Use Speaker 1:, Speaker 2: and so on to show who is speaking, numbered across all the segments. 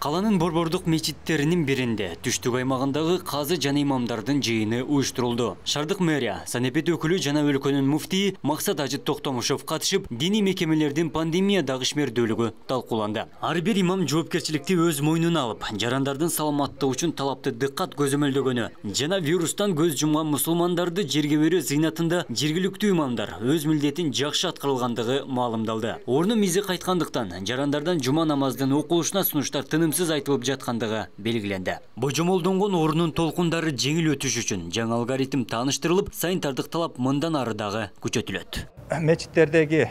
Speaker 1: Қаланың борбордук мечиттеринин биринде түштүк аймагындагы казы жана имамдардын жыйыны уюштурулду. Шардык мэрия, Санепет өкүлү жана өлкөнүн муфтии Максат Ажыт Токтомушев катышып, диний мекемелердин пандемиядагы ишмердүүлүгү талкууланды. Ар бир имам жоопкерчиликти өз мойнуна алып, жарандардын саламаттыгы үчүн талапты дыккат көзөмөлдөгөнү жана вирустан көз жумган мусулмандарды жерге берүү зыйнатында жергиликтүү имамдар өз милдетин жакшы аткарылгандыгы маалымдалды. Орну мизи кайткандыктан жарандардан жума намаздын окулушуна сунуштар тынымсыз айтылып жаткандыгы белгиленди. Божомолдонгон орунун толкундары жеңил өтүш үчүн жаңы алгоритм тааныштырылып, санитардык талап мындан ары дагы күчөтүлөт.
Speaker 2: Мечиттердеги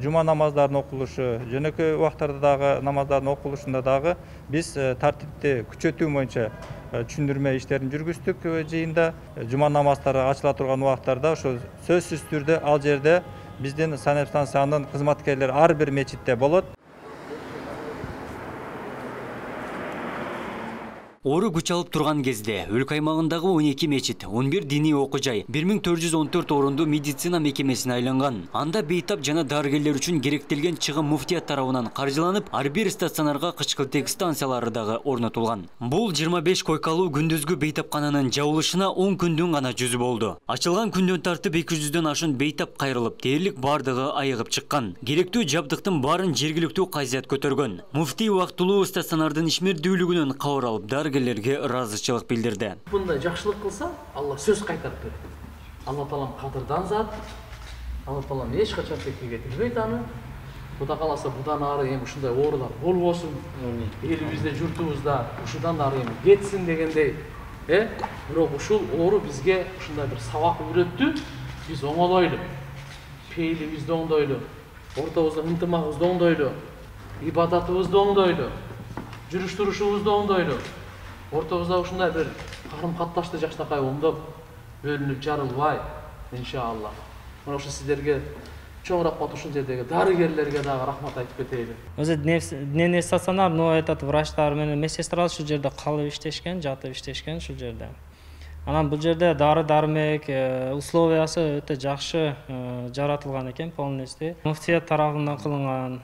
Speaker 2: жума намаздардын окулушу, жөнөкөй убактардагы намаздардын окулушунда дагы биз тартипти күчөтүү боюнча түшүндүрмө иштерин жүргүздүк. Жыйында жума намаздары ачыла турган убактарда ошо сөзсүз түрдө ал жерде биздин санэпидстанциянын кызматкерлери ар бир мечитте болот.
Speaker 1: Ору күч алып турган кезде өлкө аймагындагы 12 мечит, 11 диний окуу жай, 1414 орунду медицина мекемесине айланган. Анда бейтап жана дарыгерлер үчүн керектелген чыгым муфтият тарабынан каржыланып, ар бир стационарга кычкылтек станциялары дагы орнотулган. Бул 25 койкалуу күндүзгү бейтапкананын жабылышына 10 күндүн гана жүзү болду. Ачылган күндөн тартып 200дөн ашын бейтап кайрылып, дээрлик бардыгы айыгып чыккан. Керектүү жабдыктын баарын жергиликтүү кайзат көтөргөн. Муфтий убактылуу стационардын ишмердүүлүгүнөн кабар алып, дарыгерлерге ыраазычылык билдирди.
Speaker 3: Мындай жакшылык кылса, Алла сөз кайтарып берет. Алла таалам кадырдан зат. Алла таалам эч качан текке кетирбейт аны. Кудай кааласа будан ары эми ушундай оорулар болбосун. Элибизде, журтубузда ушудан ары эми кетсин дегендей. Бирок ушул оору бизге ушундай бир сабак үйрөттү. Биз оңолойлу. Пейлибизди оңдойлу. Ортобузда ынтымагыбызды оңдойлу. Ибадатыбызды оңдойлу. Жүрүш-турушубузду оңдойлу. Ортобузда ушундай бир карым-катташты жакшынакай оңдоп, бөлүнүп жарылбай, иншалла. Мына ошо сиздерге чоңураак болот ушул жердеги дарыгерлерге дагы рахмат айтып кетейли.
Speaker 4: Өзү дневный стационар, врачтар менен медсестралар ушул жерде калып иштешкен, жатып иштешкен ушул жерде. Анан бул жерде дары-дармек условиясы өтө жакшы жаратылган экен полностью. Муфтият тарабынан кылынган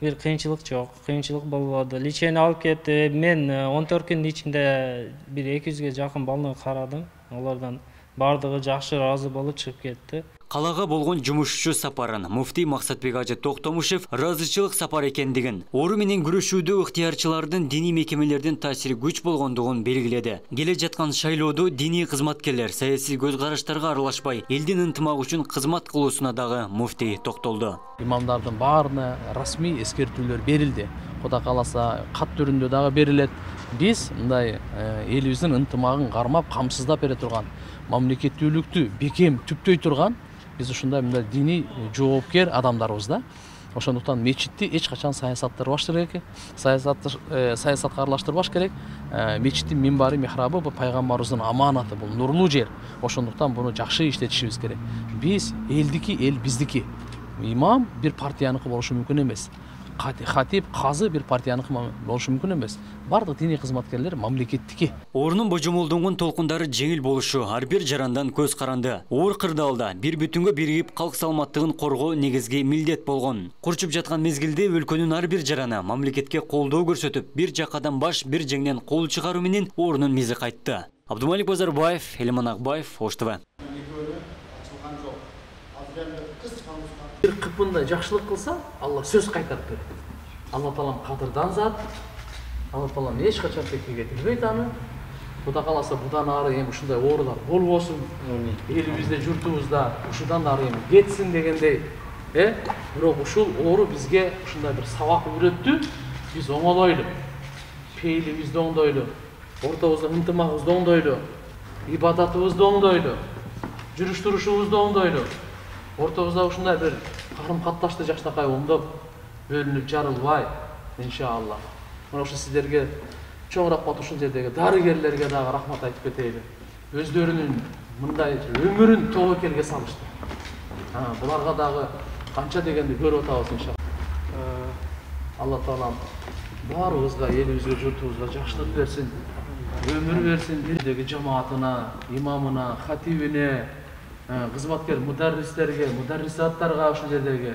Speaker 4: бир кыйынчылык жок, кыйынчылык болбоду. Лечение алып кетти. Мен 14 күндүн ичинде бир 200ге жакын балны карадым. Алардан бардыгы жакшы ыраазы болуп чыгып кетти.
Speaker 1: Калага болгон жумушчу сапарын муфтий Максатбек Ажыт Токтомушев ыраазычылык сапар экендигин, оору менен күрөшүүдө ыктыярчылардын диний мекемелердин таасири күч болгондугун белгиледи. Келе жаткан шайлоодо диний кызматкерлер саясий көз караштарга аралашпай, элдин ынтымагы үчүн кызмат кылуусуна дагы муфтий токтолду.
Speaker 3: Имамдардын баарына расмий эскертүүлөр берилди. Кудай кааласа кат түрүндө дагы берилет. Биз мындай элибиздин ынтымагын кармап, камсыздап бере турган, мамлекеттүүлүктү бекем түптөй турган биз ушундай мындай диний жоопкер адамдарбыз да. Ошондуктан мечитти эч качан саясаттырбаш керек. Саясатка аралаштырбаш керек. Мечиттин минбари, михрабы бул пайгамбарыбыздын аманаты, бул нурлуу жер. Ошондуктан буну жакшы иштетишибиз керек. Биз элдики, эл биздики. Имам бир партияныкы болушу мүмкүн эмес. Хатип, казы бир партияныкы болушу мүмкүн эмес. Бардык диний кызматкерлер мамлекеттики.
Speaker 1: Орунун божомолдонгон толкундары жеңил болушу ар бир жарандан көз каранды. Оор кырдаалда бир бүтүнгө биригип калк саламаттыгын коргоо негизги милдет болгон. Курчуп жаткан мезгилде өлкөнүн ар бир жараны мамлекетке колдоо көрсөтүп, бир жакадан баш, бир жеңден кол чыгаруу менен орунун мизи кайтты. Абдумалик Базарбаев, Элиман Акбаев, Ош ТВ.
Speaker 3: Бир кыпындай жакшылык кылса, Алла сөз кайтарып берет. Алла таалам кадырдан зат. Алла таалам эч качан текке кетирбейт аны. Кудай кааласа будан ары эми ушундай оорулар болбосун. Элибизде, журтубузда ушудан ары эми кетсин дегендей. Бирок ушул оору бизге ушундай бир сабак үйрөттү. Биз оңолойлу. Пейлибизди оңдойлу. Ортобузда ынтымагыбызды оңдойлу. Ибадатыбызды оңдойлу. Жүрүш-турушубузду оңдойлу. Ортобузда ушундай бир карым-катташты жакшынакай оңдоп, бөлүнүп жарылбай, иншалла. Мына ошо сиздерге чоңураак болот ушул жердеги дарыгерлерге дагы рахмат айтып кетейли. Өздөрүнүн мындай өмүрүн тобокелге салышты. Буларга дагы канча дегенди көрүп атабыз иншалла. Алла таалам баарыбызга, элибизге, журтубузга жакшылык берсин, өмүр берсин. Бирдеги жамаатына, имамына, хатибине, кызматкер мударристерге, мударрисаттарга ушул жердеги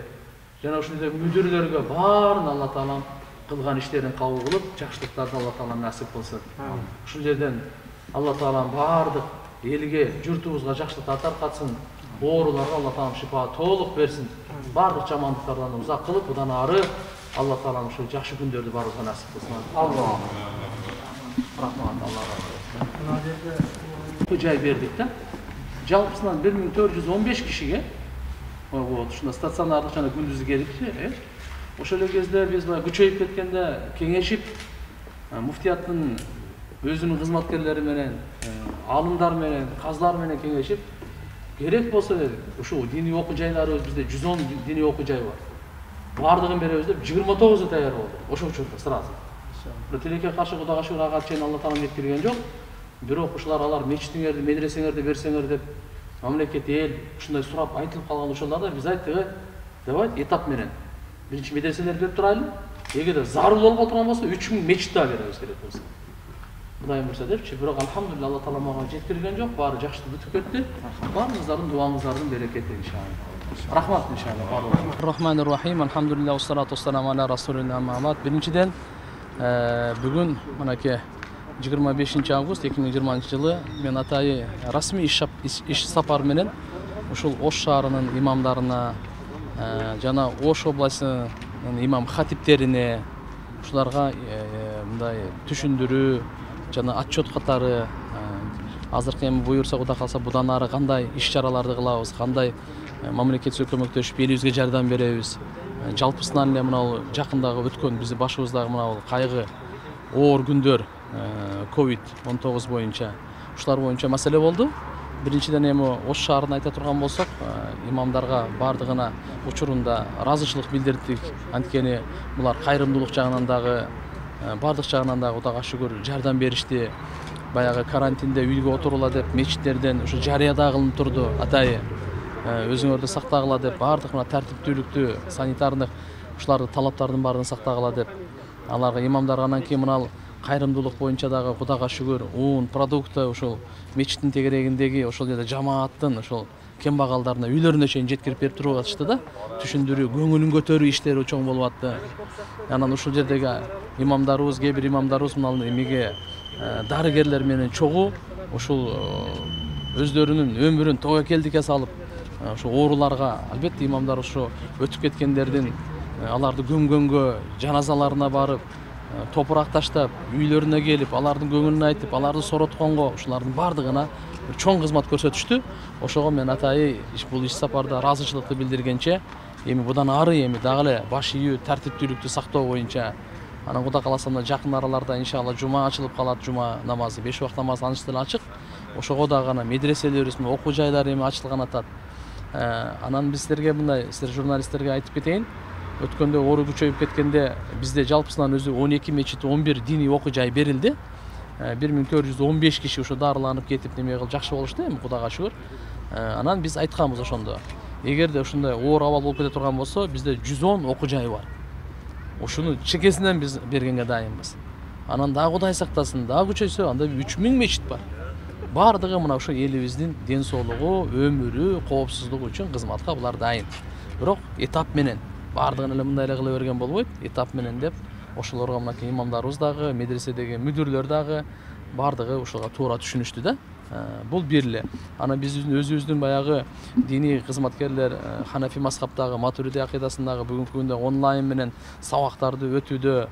Speaker 3: жана ушул жердеги мүдүрлөргө баарын Алла таалам кылган иштерин кабыл кылып, жакшылыктарды Алла таала насип кылсын. Ушул жерден Алла таала бардык элге, журтубузга жакшылыктар таркатсын. Ооруларга Алла таала шифа толук берсин. Бардык жамандыктардан узак кылып, будан ары Алла таала ушул жакшы күндөрдү барыбызга насип кылсын. Алла. Рахмат Аллага. Жай бердик да. Жалпысынан 1415 кишиге ушунда стационардык жана күндүзгү келипчи. Ошол эле кезде биз күчөйүп кеткенде кеңешип, муфтияттын өзүнүн кызматкерлери менен, алымдар менен, казылар менен кеңешип, керек болсо ушул диний окуу жайларыбыз бизде 110 диний окуу жай бар. Бардыгын беребиз деп 29 даяр болду. Ошол учурда сразу. Тилекке каршы Кудайга шүгүр ага чейин Алла таала жеткирген жок. Бирок ушулар алар мечитиңерди, медресеңерди берсеңер деп мамлекет эл ушундай сурап айтылып калган ошоларда биз айттык, давайте этап менен. Биринчи медреселер берип турайлы. Эгерде зарыл болуп турган болсо 3000 мечит да беребиз керек болсо. Кудайым буйрса депчи, бирок алхамдулилла Алла таала мага жеткирген жок, баары жакшы бүтүп кетти. Баарыңыздардын дуаңыздардын берекети иншалла. Рахмат иншалла баарыңызга.
Speaker 5: Рахманир Рахим, алхамдулилла, уссалату уссаламу аля расулилля Мухаммад. Биринчиден бүгүн мынакей 25 август 2020 жылы мен атайы расмий иш сапар менен ушул Ош шаарынын имамдарына жана Ош областынын имам хатиптерине ушуларга мындай түшүндүрүү жана отчет катары азыркы эми буюрса Кудай калса будан ары кандай иш чараларды кылабыз, кандай мамлекетке көмөктөшүп элибизге жардам беребиз. Жалпысынан эле мына жакындагы өткөн биздин башыбыздагы мына кайгы оор күндөр COVID-19 боюнча ушулар боюнча маселе болду. Биринчиден эми Ош шаарына айта турган болсок, имамдарга бардыгына учурунда ыраазычылык билдирдик. Анткени булар кайрымдуулук жагынан дагы бардык жагынан дагы Кудайга шүгүр жардам беришти. Баягы карантинде үйгө отурула деп мечиттерден ушу жарыяда кылынып турду. Атайы өзүңөрдү сактагыла деп бардык мына тартиптүүлүктү, санитардык ушулардын талаптардын баарын сактагыла деп аларга имамдарга анан кийин мына кайрымдуулук боюнча дагы Кудайга шүгүр уун, продукты ушул мечиттин тегерегиндеги ошол жерде жамааттын ушул кембагалдарына үйлөрүнө чейин жеткирип берип туруп атышты да. Түшүндүрүү, көңүлүн көтөрүү иштери чоң болуп атты. Анан ушул жердеги имамдарыбыз, кээ бир имамдарыбыз мына эмеге дарыгерлер менен чогуу ушул өздөрүнүн өмүрүн тобокелдикке салып, ошо ооруларга албетте имамдар ошо өтүп кеткендердин аларды көмгөнгө, жаназаларына барып, топурак таштап, үйлөрүнө келип, алардын көңүлүн айтып, аларды соротконго, ушулардын бардыгына чоң кызмат көрсөтүштү. Ошого мен атайы бул иш сапарда ыраазычылыкты билдиргенче, эми будан ары эми дагы эле баш ийүү, тартиптүүлүктү сактоо боюнча анан Кудай кааласа жакын араларда иншалла жума ачылып калат, жума намазы, 5 убак намаз анча деле ачык. Ошого дагы гана медреселерибиз, окуу жайлары эми ачылган атат. Анан биз силерге мындай, силер журналисттерге айтып кетейин. Өткөндө оору күчөйүп кеткенде бизде жалпысынан өзү 12 мечит, 11 диний окуу жай берилди. 1415 киши ошо дарыланып кетип неме кылып жакшы болушту эми Кудайга шүгүр. Анан биз айтканбыз ошондо. Эгерде ушундай оор абал болуп кете турган болсо, бизде 110 окуу жай бар. Ошону чекесинен биз бергенге дайынбыз. Анан дагы Кудай сактасын, дагы күчөйсө, анда 3000 мечит бар. Бардыгы мына ошо элибиздин ден соолугу, өмүрү, коопсуздугу үчүн кызматка булар дайын. Бирок этап менен бардыгын эле мындай эле кыла берген болбойт. Этап менен деп ошолорго мынакей имамдарыбыз дагы, медреседеги мүдүрлөр дагы бардыгы ошого туура түшүнүштү да. Бул бир эле. Анан биздин өзүбүздүн баягы диний кызматкерлер Ханафи мазхабтагы, Матуриди акыйдасындагы бүгүнкү күндө онлайн менен сабактарды өтүүдө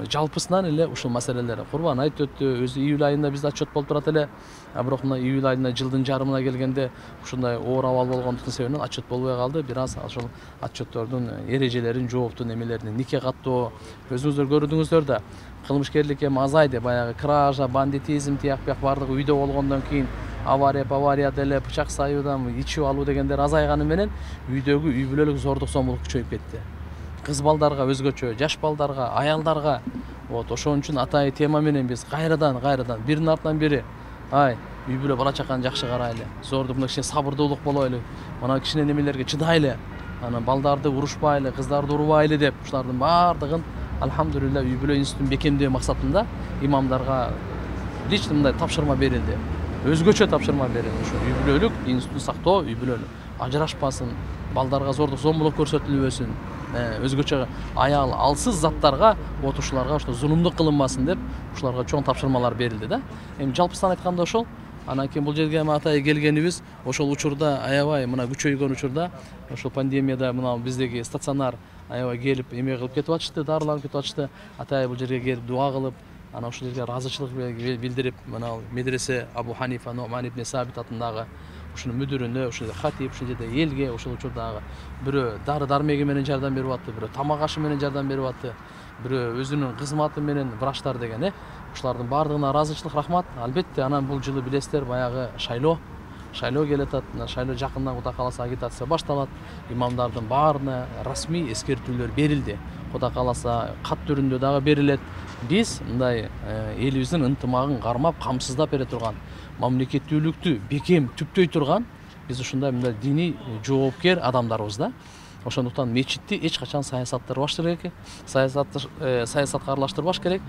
Speaker 5: жалпысынан эле ушул маселелер. Курбан айт өттү, өзү июль айында бизде отчет болуп турат эле. Бирок мына июль айында жылдын жарымына келгенде ушундай оор абал болгондуктун себебинен отчет болбой калды. Бир аз ошол отчеттордун эрежелерин, жооптун эмелерин нике каттоо, өзүңүздөр көрдүңүздөр да. Кылмышкерлик эми азайды, баягы кража, бандитизм тияк бияк бардыгы үйдө болгондон кийин авария деле, бычак саюудан, ичип алуу дегендер азайганы менен үйдөгү үй бүлөлүк зордук зомбулук күчөйүп кетти. Кыз балдарга өзгөчө, жаш балдарга, аялдарга ошон үчүн атайы тема менен биз кайрадан биринин артынан бири үй бүлө бала чаканы жакшы карайлы, зордук мына кичине сабырдуулук болойлу, мына кичине немелерге чыдайлы, анан балдарды урушпайлы, кыздарды урубайлы деп ушулардын бардыгын алхамдулилла үй бүлө институтун бекемдөө максатында имамдарга лично мындай тапшырма берилди. Өзгөчө тапшырма берилди. Ошо үй бүлөлүк институтун сактоо, үй бүлөлүк ажырашпасын, балдарга зордук зомбулук көрсөтүлбөсүн, өзгөчө аял алсыз заттарга отушуларга ошо зулумдук кылынбасын деп ушуларга чоң тапшырмалар берилди да. Эми жалпысынан айтканда ошол. Анан кийин бул жерге Атайы келгенибиз ошол учурда аябай мына күчөйгөн учурда ошол пандемияда мына биздеги стационар аябай келип эме кылып кетип атышты, дарыланып кетип атышты. Атай бул жерге келип дуа кылып, анан ошол жерге ыраазычылык билдирип, мына медресе Абу Ханифа Нуман ибн Сабит атындагы ушунун мүдүрүнө, ушул хатип, ушул жерде элге ошол учурдагы бирөө дары дармеги менен жардам берип атты, бирөө тамак ашы менен жардам берип атты, бирөө өзүнүн кызматы менен врачтар деген, ушулардын баардыгына ыраазычылык, рахмат. Албетте анан бул жылы билесиздер, баягы шайлоо келатат. Шайлоо жакындан Кудай кааласа агитация башталат. Имамдардын баарына расмий эскертүүлөр берилди. Кудай кааласа кат түрүндө дагы берилет. Биз мындай элибиздин ынтымагын кармап, камсыздап бере турган, мамлекеттүүлүктү бекем түптөй турган биз ушундай мындай диний жоопкер адамдарбыз да. Ошондуктан мечитти эч качан саясаттырбаш керек, саясатка аралаштырбаш керек.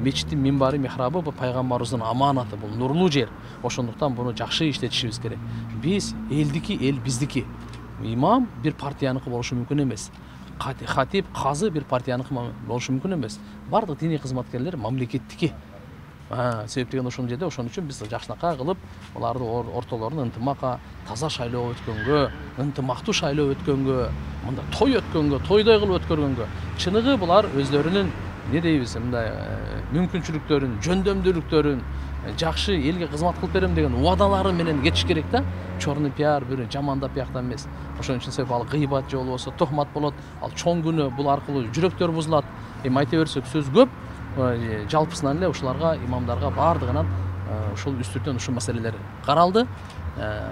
Speaker 5: Мечиттин минбари, михрабы бул пайгамбарыбыздын аманаты, бул нурлуу жер. Ошондуктан буну жакшы иштетишибиз керек. Биз элдики, эл биздики. Имам бир партияныкы болушу мүмкүн эмес. Хатип, казы бир партияныкы болушу мүмкүн эмес. Бардык диний кызматкерлер мамлекеттики. Себеп деген ошол жерде, ошон үчүн биз жакшынакай кылып, аларды ортолорун ынтымакка, таза шайлоо өткөнгө, ынтымактуу шайлоо өткөнгө, мындай той өткөнгө, тойдой кылып өткөргөнгө, чыныгы булар өздөрүнүн не дейбиз, мындай мүмкүнчүлүктөрүн, жөндөмдүүлүктөрүн, жакшы элге кызмат кылып берем деген убадалары менен кетиш керек да. Чорный пиар, бир жамандап бияктан эмес. Ошон үчүн себеп ал гыйбат же болбосо тохмат болот, ал чоң күнөө, бул аркылуу жүрөктөр бузулат. Айта берсек сөз көп. Жалпысынан эле ушуларга, имамдарга баардыгынан ушул үстүртөн ушул маселелер каралды.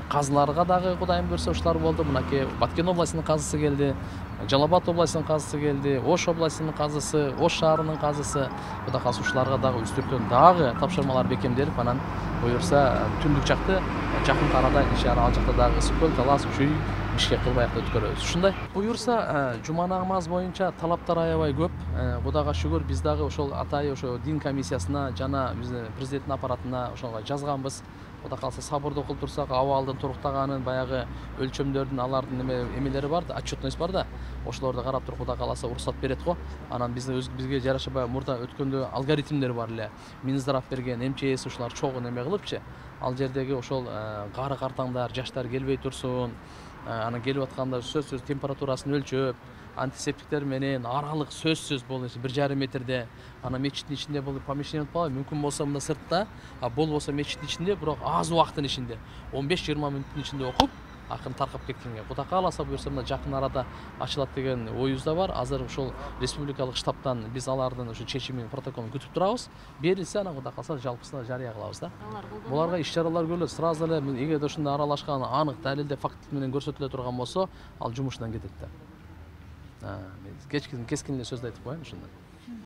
Speaker 5: Казыларга дагы Кудайым көрсө ушулар болду. Мынакей Баткен областынын казысы келди, Жалал Абад областынын казысы келди, Ош областынын казысы, Ош шаарынын казысы. Кудай кааласа ушуларга дагы үстүртөн дагы тапшырмалар бекемделип, анан буюрса түндүк жакты жакын арада иншалла ал жакта дагы ысык көл, талас, чүй ишке кылбай өткөрөбүз. Ушундай. Буюрса жума намаз боюнча талаптар аябай көп. Кудайга шүгүр, биз дагы ошол Атайы ошо дин комиссиясына жана биздин президенттин аппаратына ошого жазганбыз. Кудай кааласа сабырдуу кылып турсак, абалдын туруктаганын, баягы өлчөмдөрдүн алардын эмелери бар да, отчетность бар да. Ошолорду карап туруп Кудай кааласа уруксат берет го. Анан бизге жараша баягы мурда өткөндө алгоритмдер бар эле. Минздрав берген, МЧС ушулар чогуу эме кылыпчы. Ал жердеги ошол кары картаңдар, жаштар келбей турсун. Анан келип атканда сөзсүз температурасын өлчөп, антисептиктер менен аралык сөзсүз болушу 1,5 метрде. Анан мечиттин ичинде бул помещение болбой, мүмкүн болсо мында сыртта, болбосо мечиттин ичинде, бирок аз убакыттын ичинде, 15-20 мүнөттүн ичинде окуп, акырын таркап кеткенге. Кудай кааласа буюрса мына жакын арада ачылат деген оюбузда бар. Азыр ушул республикалык штабтан биз алардын ушу чечимин, протоколун күтүп турабыз. Берилсе, анан Кудай кааласа жалпысына жарыя кылабыз да. Буларга иш-чаралар көрүлөт. Сразу эле эгерде ушундай аралашкан анык далилде факт менен көрсөтүлө турган болсо, ал жумушунан кетет да. Кескин эле сөз айтып коеюн ушундай.